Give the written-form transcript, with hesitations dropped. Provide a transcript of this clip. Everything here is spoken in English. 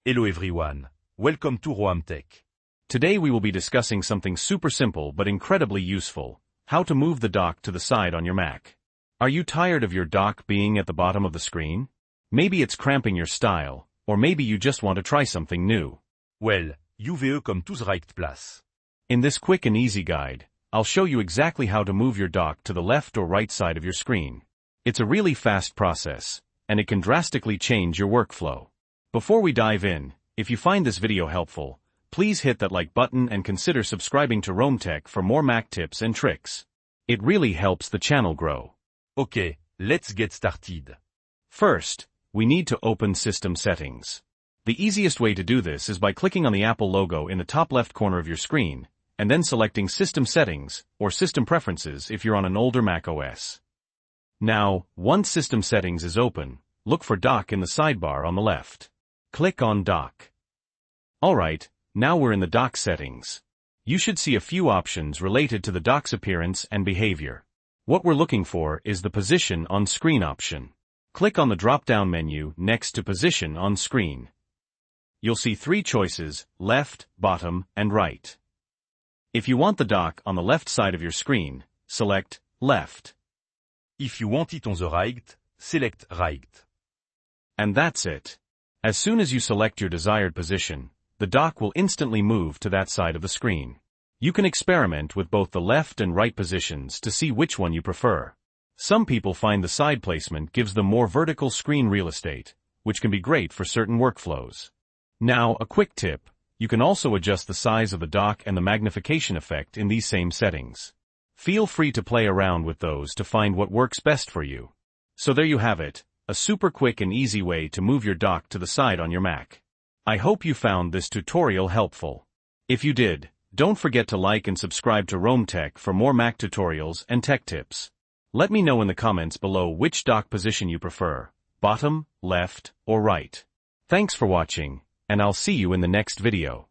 Hello everyone, welcome to Roam Tech. Today we will be discussing something super simple but incredibly useful: how to move the dock to the side on your Mac. Are you tired of your dock being at the bottom of the screen? Maybe it's cramping your style, or maybe you just want to try something new. Well, UVE comme tous right place. In this quick and easy guide, I'll show you exactly how to move your dock to the left or right side of your screen. It's a really fast process, and it can drastically change your workflow. Before we dive in, if you find this video helpful, please hit that like button and consider subscribing to Roam Tech for more Mac tips and tricks. It really helps the channel grow. Okay, let's get started. First, we need to open System Settings. The easiest way to do this is by clicking on the Apple logo in the top left corner of your screen, and then selecting System Settings, or System Preferences if you're on an older Mac OS. Now, once System Settings is open, look for Dock in the sidebar on the left. Click on Dock. Alright, now we're in the dock settings. You should see a few options related to the dock's appearance and behavior. What we're looking for is the Position on Screen option. Click on the drop-down menu next to Position on Screen. You'll see three choices: left, bottom, and right. If you want the dock on the left side of your screen, select left. If you want it on the right, select right. And that's it. As soon as you select your desired position, the dock will instantly move to that side of the screen. You can experiment with both the left and right positions to see which one you prefer. Some people find the side placement gives them more vertical screen real estate, which can be great for certain workflows. Now, a quick tip: you can also adjust the size of the dock and the magnification effect in these same settings. Feel free to play around with those to find what works best for you. So there you have it. A super quick and easy way to move your dock to the side on your Mac. I hope you found this tutorial helpful. If you did, don't forget to like and subscribe to Roam Tech for more Mac tutorials and tech tips. Let me know in the comments below which dock position you prefer: bottom, left, or right. Thanks for watching, and I'll see you in the next video.